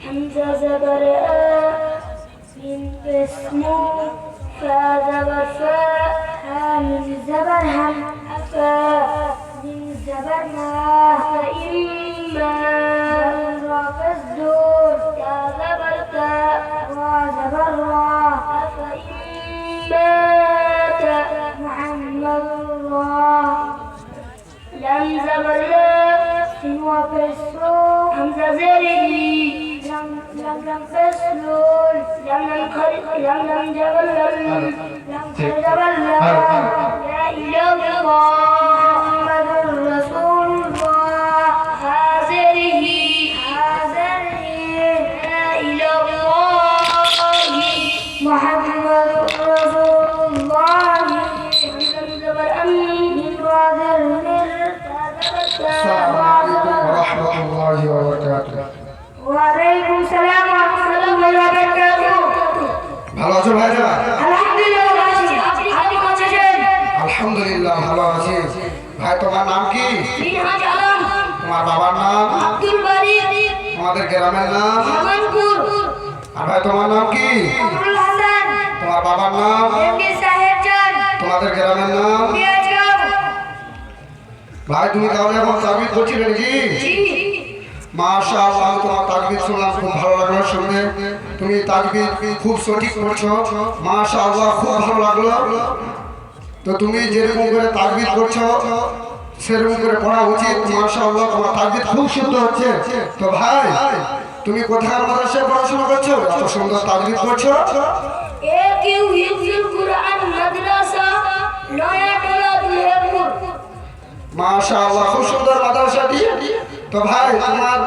همزة زبر من اسم فا زبر فا من زبر هم أفا من زبر ما فإما را فالزور يا زبر تا را زبر را فإما تا محمد را لم زبر لا سنوا فسرو همزة زري لم فسلول لم جبل لم جبل لا إله إلا الله محمد رسول الله حاضره لا إله إلا الله محمد رسول الله من راذر السلام عليكم ورحمة الله وبركاته। ওয়ালাইকুম সালাম ওয়া রাহমাতুল্লাহি ওয়া বারাকাতুহু। ভালো আছো ভাইরা? আলহামদুলিল্লাহ ভালো আছি। আপনি কেমন আছেন? আলহামদুলিল্লাহ ভালো আছি। ভাই তোমার নাম কি? মিনহাজ আলম। তোমার বাবার নাম? আব্দুল বারী। তোমাদের গ্রামের নাম? জামালপুর। আর ভাই তোমার নাম কি? আব্দুল হাসান। তোমার বাবার নাম? এমডি সাহেব জান। তোমাদের গ্রামের নাম? মিয়াজগাঁও। ভাই তুমি তাহলে এখন তাকবীর করছিলে নাকি? জি। মাশাআল্লাহ, তোমার তাকবীর শুনলাম, খুব ভালো লাগলো শুনে। তুমি তাকবীর খুব সঠিক করছো, মাশাআল্লাহ, খুব ভালো লাগলো। তো তুমি যেরকম করে তাকবীর করছো সেরকম করে পড়া উচিত। মাশাআল্লাহ, তোমার তাকবীর খুব সুন্দর হচ্ছে। তো ভাই তুমি কোথাকার মাদ্রাসায় পড়াশোনা করছো, এত সুন্দর তাকবীর করছো? একিউ হিফজুল কুরআন মাদ্রাসা নয়াটোলা দুহেরপুর। মাশাআল্লাহ, খুব সুন্দর মাদ্রাসাটি। তো ভাই তোমার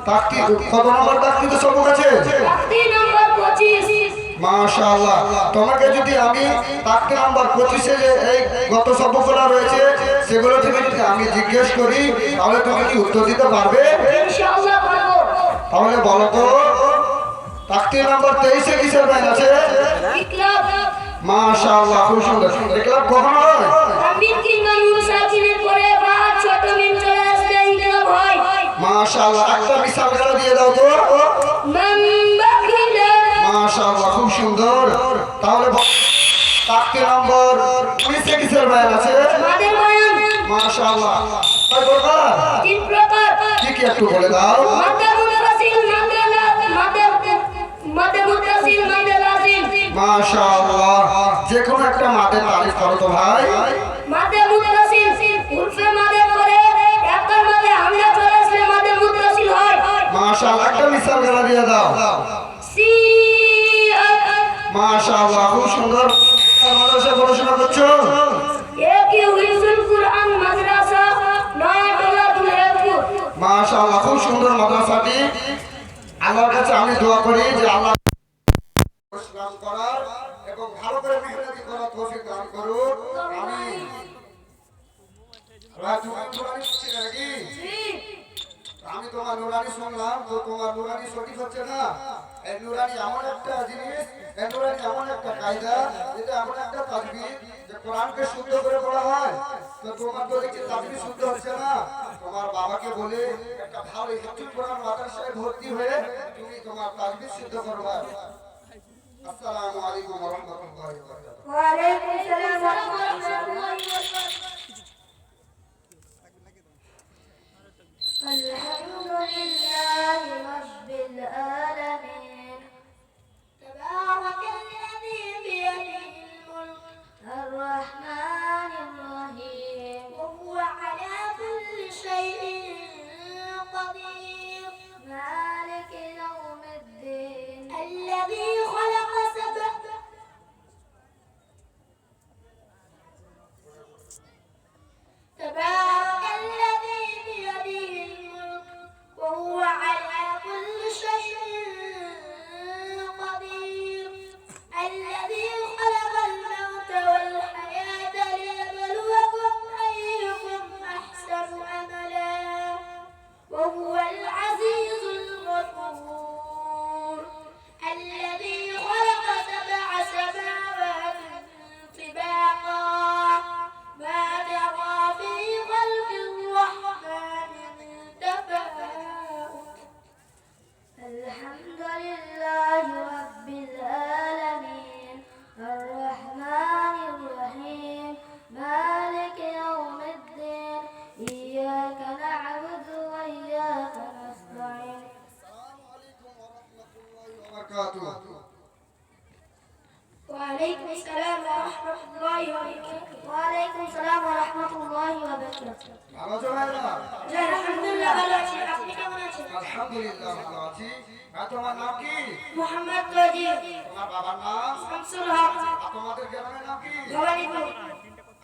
তাকতি কত নম্বর তাকতিতে সবক আছে? তাকতি নাম্বার 25। মাশাআল্লাহ, তোমাকে যদি আমি তাকতি নাম্বার 25 যে এই গত সবকগুলো রয়েছে সেগুলো থেকে যদি আমি জিজ্ঞেস করি তাহলে তুমি কি উত্তর দিতে পারবে? ইনশাআল্লাহ পারবো। তাহলে বলো তো তাকতি নাম্বার 23 এ কিসের ব্যান আছে? ইকলাব। মাশাআল্লাহ, খুব সুন্দর। ইকলাব কখন হয়? তানবিন কিংবা নুন সাকিনের পরে বা ছোট মিম চলে আসলে ইকলাব হয়। মাশাআল্লাহ, একটা মিসাল করে দিয়ে দাও তো। মান বাকিলা। মাশাআল্লাহ, খুব সুন্দর। তাহলে তাকতি নাম্বার 20 এ কিসের ব্যান আছে? মাদের বয়ান। মাশাআল্লাহ, কয় প্রকার? 3 প্রকার। কি কি একটু বলে দাও। মাদে মুনফাসিল মাদে মুত্তাসিল মাদে লাযিম। মাশাআল্লাহ, যে কোনো একটা মাদের তারিফ করো তো ভাই। মাদে মুত্তাসিল উরফে মাদের পরে একবার মাদে হামজা চলে আসলে মাদে মুত্তাসিল হয়। মাশাআল্লাহ, একটা মিসাল করে দিয়ে দাও। সি মাশাআল্লাহ, খুব সুন্দর। মাদ্রাসায় পড়াশোনা করছো? একিউ হিফজুল কুরআন মাদ্রাসা নয়াটোলা দুহেরপুর। মাশাআল্লাহ, খুব সুন্দর মাদ্রাসাটি। আল্লাহর কাছে আমি দোয়া করি যে আল্লাহ ইসলাম করার এবং ভালো করে মেহনতি করার তৌফিক দান করুন। আমিন। রাত নুরানি ছিল নাকি? আমি তোমার নুরানি শুনলাম, তো তোমার নুরানি সঠিক হচ্ছে না। এই নুরানি এমন একটা জিনিস, এই নুরানি এমন একটা কায়দা, এটা এমন একটা তাকবীর যে কোরআনকে শুদ্ধ করে পড়া হয়। তো তোমার তো দেখছি তাকবীর শুদ্ধ হচ্ছে না। তোমার বাবাকে বলে একটা ভালো হিফজুল কোরআন মাদ্রাসায় ভর্তি হয়ে তুমি তোমার তাকবীর শুদ্ধ করবা। আসসালামু আলাইকুম ওয়া রাহমাতুল্লাহি ওয়া বারাকাতুহু। ওয়া আলাইকুম সালাম ওয়া রাহমাতুল্লাহি ওয়া বারাকাতুহু। আলহামদুলিল্লাহি রাব্বিল আলামিন। তাবারাকাল্লাযী বিয়াদিহিল মুলক আর-রাহমানির রাহিম ওয়া হুয়া আলা কুল্লি শাইইন qadir মালিকি ইয়াউমিদ্দিন আল্লাযী খালাqa রহমাতুল্লাহি ওয়া বারাকাতুহু। ওয়া আলাইকুম সালাম ওয়া রাহমাতুল্লাহি ওয়া বারাকাতুহু। ভালো আছো ভাইরা? জি আলহামদুলিল্লাহ ভালো আছি। আপনি কেমন আছেন? আলহামদুলিল্লাহ ভালো আছি। আর তোমার নাম কি? মোহাম্মদ তজিব। তোমার বাবার নাম? শামসুল হক। আর তোমাদের গ্রামের নাম কি? ভবানীপুর।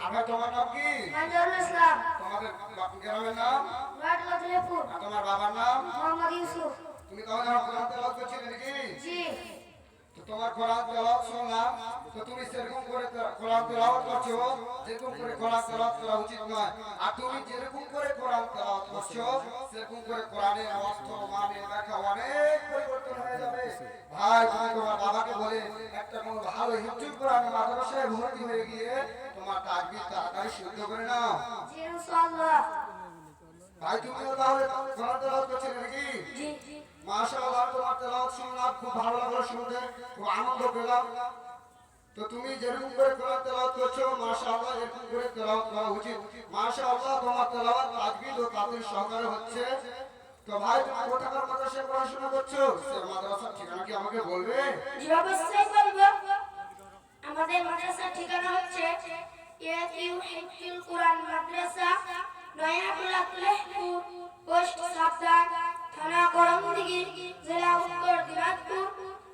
আর ভাই তোমার নাম কি? মঞ্জুরুল ইসলাম। তোমাদের গ্রামের নাম? রাজলক্ষ্মীপুর। আর তোমার বাবার নাম? মোহাম্মদ ইউসুফ। তুমি তাহলে আমার কোরআন তেলাওয়াত করছিলে নাকি? জি। তো তোমার কোরআন তেলাওয়াত শুনলাম, তো তুমি সেরকম করে কোরআন তেলাওয়াত করছো, যেরকম করে কোরআন তেলাওয়াত করা উচিত নয়। আর তুমি যেরকম করে কোরআন তেলাওয়াত করছো, সেরকম করে কোরআনের অর্থ মানে ব্যাখ্যা অনেক পরিবর্তন হয়ে যাবে। ভাই তুমি তোমার বাবাকে বলে একটা কোনো ভালো হিফজুল কোরআন মাদ্রাসায় ভর্তি হয়ে গিয়ে তোমার তাকবীর তাড়াতাড়ি শুদ্ধ করে নাও। জি ইনশাআল্লাহ। ভাই তুমিও তাহলে কোরআন তেলাওয়াত করছিলে নাকি? জি। মাশাআল্লাহ, তোমার তেলাওয়াত শুনলাম, খুব ভালো লাগলো শুনতে, খুব আনন্দ পেলাম। তো তুমি যেরকম করে কোরআন তেলাওয়াত করছো, মাশাআল্লাহ এরকম করে তেলাওয়াত করা উচিত। মাশাআল্লাহ তোমার তেলাওয়াত তাকবীর ও তাকবীর সহকারে হচ্ছে। তো ভাই তুমি কোথাকার মাদ্রাসায় পড়াশোনা করছো? সে মাদ্রাসার ঠিকানা কি আমাকে বলবে? জি অবশ্যই বলবো। আমাদের মাদ্রাসার ঠিকানা হচ্ছে ইয়াকিউ হিফজুল কোরআন মাদ্রাসা, নয়াটোলা তুলেহপুর, পোস্ট সাবধান, থানা করমদিঘি, জেলা উত্তর দিনাজপুর,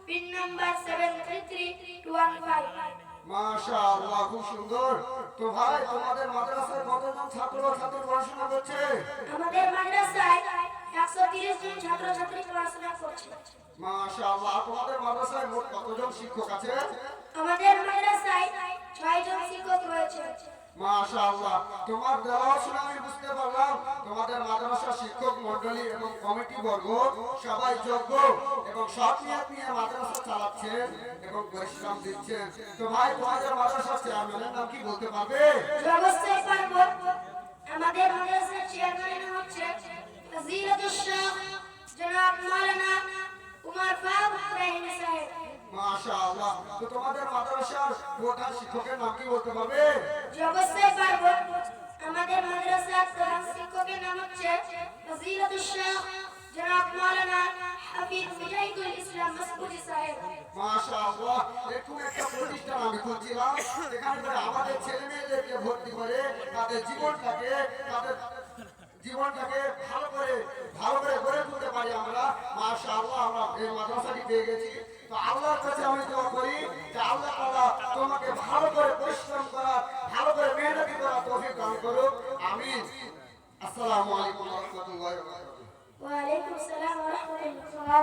পিন নাম্বার 733215। মাশাআল্লাহ খুব সুন্দর। তো ভাই তোমাদের মাদ্রাসায় কতজন ছাত্র ছাত্রী পড়াশোনা করছে? আমাদের মাদ্রাসায় 130 জন ছাত্রছাত্রী পড়াশোনা করছে। মাশাআল্লাহ, তোমাদের মাদ্রাসায় মোট কতজন শিক্ষক আছে? আমাদের মাদ্রাসায় 6 জন শিক্ষক রয়েছে। মাশাআল্লাহ, তোমার দেওয়া শুনে আমি বুঝতে পারলাম তোমাদের মাদ্রাসার শিক্ষক মণ্ডলী এবং কমিটি বর্গ সবাই যোগ্য এবং সৎ নিয়ত নিয়ে মাদ্রাসা চালাচ্ছেন এবং পরিশ্রম দিচ্ছেন। তো ভাই তোমাদের মাদ্রাসার চেয়ারম্যানের নাম কি বলতে পারবে? অবশ্যই পারবো। আমাদের মাদ্রাসার চেয়ারম্যান হচ্ছে ফজিলাতুল শাহ জনাব মাওলানা উমর ফারুক ইব্রাহিম সাহেব। মাশাআল্লাহ, তো তোমাদের মাদ্রাসার প্রধান শিক্ষকের নাম কি বলতে পারবে? অবশ্যই পারবো। আমাদের মাদ্রাসার প্রধান শিক্ষকের নাম হচ্ছে ফজিলাতুল শাহ জনাব মাওলানা হাফিজ মুজাহিদুল ইসলাম মাসউদি সাহেব। মাশাআল্লাহ, এরকম একটা প্রতিষ্ঠান আমি খুঁজছিলাম যেখানে করে আমাদের ছেলে মেয়েদেরকে ভর্তি করে তাদের জীবনটাকে ভালো করে গড়ে তুলতে পারি আমরা। মাশাআল্লাহ, আমরা এই মাদ্রাসাটি পেয়ে গেছি। তো আল্লাহর কাছে আমি দোয়া করি যে আল্লাহ তাআলা তোমাকে ভালো করে পরিশ্রম করা, ভালো করে মেহনতি করা তৌফিক দান করুক। আমিন। আসসালামু আলাইকুম ওয়া রাহমাতুল্লাহি ওয়া বারাকাতুহু। ওয়া আলাইকুম আসসালাম ওয়া রাহমাতুল্লাহ।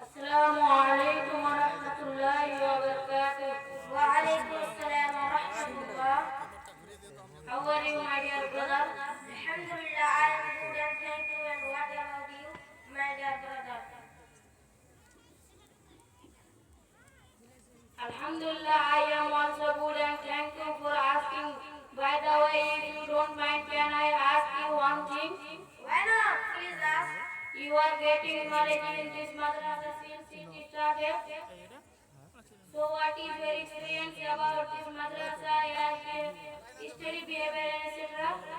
আসসালামু আলাইকুম ওয়া রাহমাতুল্লাহি ওয়া বারাকাতুহু। ওয়া আলাইকুম আসসালাম ওয়া রাহমাতুল্লাহ। How are you, my dear brother? Alhamdulillah, I am good and thank you. And what about you, my dear brother? Alhamdulillah, I am also good and thank you for asking. By the way, if you don't mind, can I ask you one thing? Why not? Please ask. You are getting married in this madrasa since it started. So what is your experience about this madrasa and study behavior and etc.?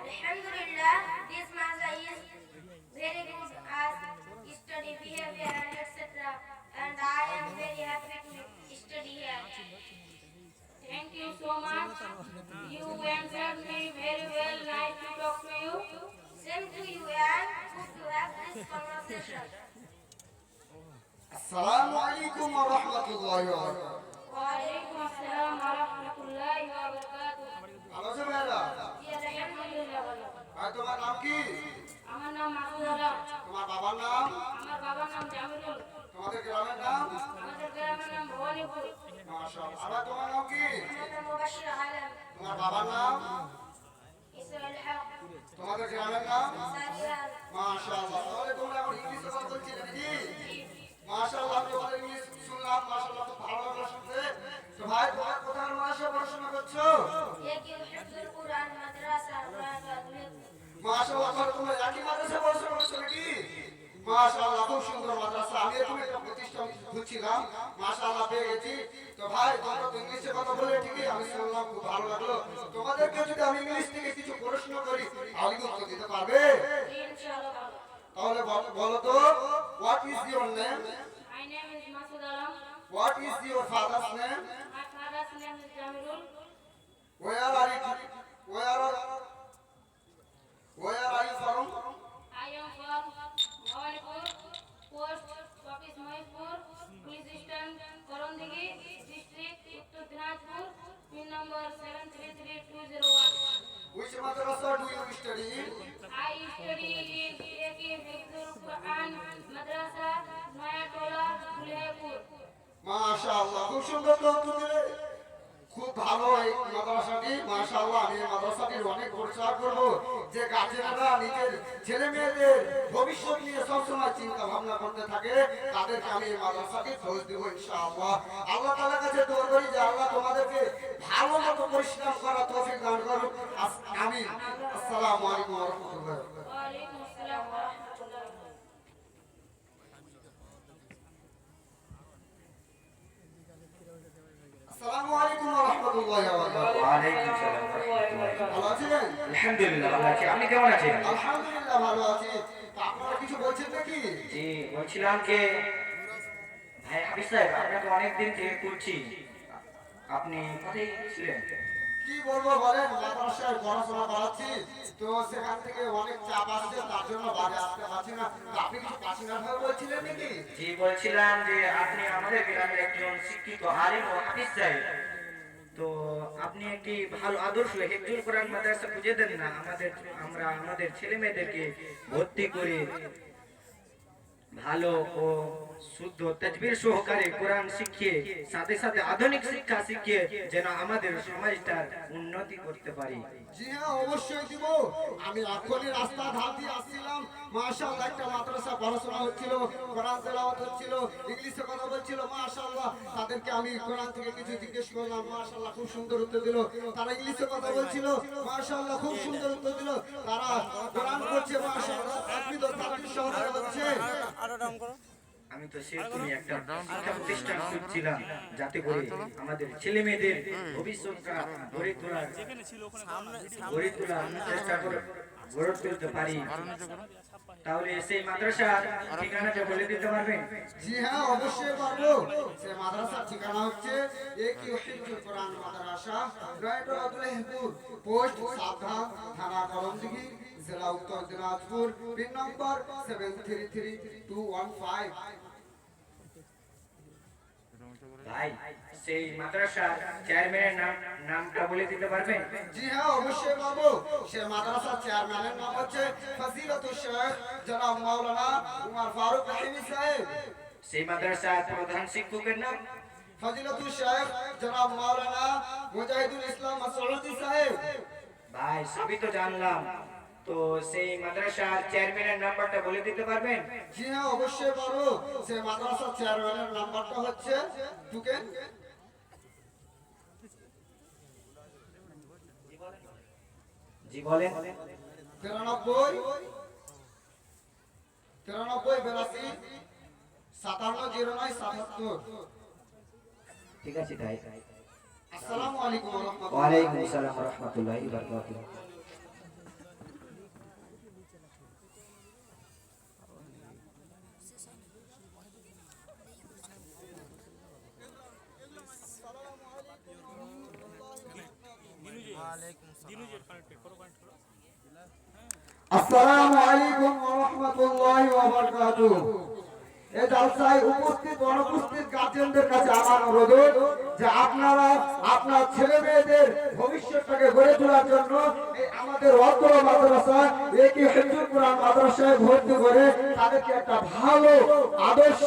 Alhamdulillah, this madrasa is very good as study behavior and etc. And I am very happy to study here. Thank you so much. You answered me very well. Nice to talk to you. Same to you and good to have this conversation. আসসালামু আলাইকুম ওয়া রাহমাতুল্লাহি ওয়া বারাকাতুহু। ওয়ালাইকুম আসসালাম ওয়া রাহমাতুল্লাহি ওয়া বারাকাতুহু। ভালো আছো ভাইরা? জি আলহামদুলিল্লাহ ভালো। ভাই তোমার নাম কি? আমার নাম মাসুদ আলম। তোমার বাবার নাম? আমার বাবার নাম জামিলুল। তোমাদের গ্রামের নাম? আমাদের গ্রামের নাম ভবানীপুর। মাশাআল্লাহ। আর তোমার নাম কি? আমার নাম মুবাশশির আলম। তোমার বাবার নাম? ইসমাইল হক। তোমাদের গ্রামের নাম? সাদিয়া। মাশাআল্লাহ। তাহলে তোমরা এখন ইংলিশে কথা বলছিলে নাকি? মাশাআল্লাহ, তোমাদের ইংলিশ শুনলাম, মাশাআল্লাহ খুব ভালো লাগলো শুনতে। তো ভাই তোমার কোথায় মাদ্রাসায় পড়াশোনা করছো? ইয়াকিউ হিফজুল কুরআন মাদ্রাসা নয়াটোলা। মাশাআল্লাহ, তাহলে তোমরা একই মাদ্রাসায় পড়াশোনা করছো নাকি? মাশাআল্লাহ, খুব সুন্দর মাদ্রাসা। আমি এরকম একটা প্রতিষ্ঠান খুঁজছিলাম, মাশাআল্লাহ পেয়ে গেছি। তো ভাই তোমরা তো ইংলিশে কথা বলে ঠিকই আমি শুনলাম, খুব ভালো লাগলো। তোমাদেরকে যদি আমি ইংলিশ থেকে কিছু প্রশ্ন করি তাহলে কি উত্তর দিতে পারবে? ইনশাআল্লাহ ভালো। তাহলে বলো তো, what is your name? My name is Masud Alam. What is your father's name? My father's name is Jamirul. Where are you? Where are you from? I am from Bhawanipur, post office Mahipur, police station Korondigi, district Uttar Dinajpur, pin number 733201. Which madrasa do you study in? I study in AK Hifzul Quran Madrasa, Noyatola, Sulhepur. মাশাআল্লাহ, খুব সুন্দর তো উত্তর দিলে। খুব ভালো এই মাদ্রাসাটি, মাশাআল্লাহ। আমি এই মাদ্রাসাটির অনেক প্রচার করব, যে গার্জেনরা নিজের ছেলে মেয়েদের ভবিষ্যৎ নিয়ে সবসময় চিন্তা ভাবনা করতে থাকে, তাদেরকে আমি এই মাদ্রাসাটি খোঁজ দেবো ইনশাআল্লাহ। আল্লাহ তাআলার কাছে দোয়া করি যে আল্লাহ তোমাদেরকে ভালো মতো পরিশ্রম করার তৌফিক দান করুন। আমিন। আসসালামু আলাইকুম ওয়া রাহমাতুল্লাহ। Waalaikum Assalam wa rahmatullah. আসসালামু আলাইকুম ওয়া রাহমাতুল্লাহি ওয়া বারাকাতুহু। ওয়ালাইকুম সালাম ওয়া রাহমাতুল্লাহ। ভালো আছেন? আলহামদুলিল্লাহ ভালো আছি। আপনি কেমন আছেন? আলহামদুলিল্লাহ ভালো আছি। তা আপনারা কিছু বলছেন নাকি? জি, বলছিলাম যে ভাই হাফিজ সাহেব, আপনাকে অনেক দিন থেকে খুঁজছি। আপনি কোথায় ছিলেন? কি বলবো বলেন, মাদ্রাসায় পড়াশোনা করাচ্ছি, তো সেখান থেকে অনেক চাপ আসছে, তার জন্য বাড়ি আসতে পারছি না। তা আপনি কিছু পার্সোনাল ভাবে বলছিলেন নাকি? জি, বলছিলাম যে আপনি আমাদের গ্রামের একজন শিক্ষিত আলিম ও হাফিজ সাহেব। তো আপনি একটি ভালো আদর্শ হিফজুল কোরআন মাদ্রাসা খুঁজে দেন না, আমরা আমাদের ছেলে মেয়েদেরকে ভর্তি করে ভালো ও শুদ্ধ তাজবীর সহকারে কোরআন শিখিয়ে সাথে সাথে আধুনিক শিক্ষা শিখিয়ে যেন আমাদের সমাজটার উন্নতি করতে পারি। জি হ্যাঁ, অবশ্যই দিব। আমি এখনই রাস্তা ধার দিয়ে আসছিলাম, মাশাআল্লাহ একটা মাদ্রাসা পড়াশোনা হচ্ছিল, কোরআন তেলাওয়াত হচ্ছিল, ইংলিশে কথা বলছিল, মাশাআল্লাহ। তাদেরকে আমি কোরআন থেকে কিছু জিজ্ঞেস করলাম, মাশাআল্লাহ খুব সুন্দর উত্তর দিল। তারা ইংলিশে কথা বলছিল, মাশাআল্লাহ খুব সুন্দর উত্তর দিল। তারা কোরআন পড়ছে, মাশাআল্লাহ তাকবীর ও তাকবীর সহকারে হচ্ছে। আমি তো সেরকমই একটা শিক্ষা প্রতিষ্ঠান খুঁজছিলাম, যাতে করে আমাদের ছেলে মেয়েদের ভবিষ্যৎটা গড়ে তোলার চেষ্টা করে গড়ে তুলতে পারি। তাহলে সেই মাদ্রাসার ঠিকানাটা বলে দিতে পারবেন? জি হ্যাঁ, অবশ্যই পারবো। সে মাদ্রাসার ঠিকানা হচ্ছে একি হিফজুল কোরআন মাদ্রাসা, নয়াটোলা দুলহিপুর, পোস্ট সাবধান, থানা করমদিঘি, জেলা উত্তর দিনাজপুর, পিন নম্বর 733215। ভাই, সেই মাদ্রাসার চেয়ারম্যানের নামটা বলে দিতে পারবেন? জি হ্যাঁ, অবশ্যই পারবো। সে মাদ্রাসার চেয়ারম্যানের নাম হচ্ছে ফজিলাতুল শেখ জনাব মাওলানা উমর ফারুক রহিমি সাহেব। সেই মাদ্রাসার প্রধান শিক্ষকের নাম? ফজিলাতুল শেখ জনাব মাওলানা মুজাহিদুল ইসলাম মাসউদি সাহেব। ভাই, সবই তো জানলাম, তো সেই মাদ্রাসার চেয়ারম্যানের নাম্বারটা বলে দিতে পারবেন? জি হ্যাঁ, অবশ্যই পারবো। সে মাদ্রাসার চেয়ারম্যানের নাম্বারটা হচ্ছে টুকেন জি বলেন। 93 82 5709 77। ঠিক আছে ভাই। আসসালামু আলাইকুম ওয়া রাহমাতুল্লাহ। ওয়ালাইকুম আসসালাম ওয়া রাহমাতুল্লাহি ওয়া বারাকাতুহু। আসসালামু আলাইকুম ওয়া রাহমাতুল্লাহি ওয়া বারাকাতুহু। এই জালসায় উপস্থিত অনুপস্থিত গার্জিয়ানদের কাছে আমার অনুরোধ যে আপনারা আপনার ছেলে মেয়েদের ভবিষ্যৎটাকে গড়ে তোলার জন্য এই আমাদের অত্র মাদ্রাসা একি হিফজুল কোরআন মাদ্রাসায় ভর্তি করে তাদেরকে একটা ভালো আদর্শ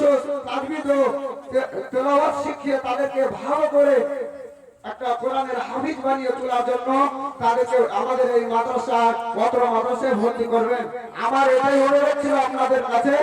তাজবিদ ও তেলাওয়াত শিখিয়ে তাদেরকে ভালো করে একটা কোরআনের হাফিজ বানিয়ে তোলার জন্য তাদেরকে আমাদের এই মাদ্রাসা অত্র মাদ্রাসায় ভর্তি করবেন। আমার এটাই অনুরোধ ছিল আপনাদের কাছে।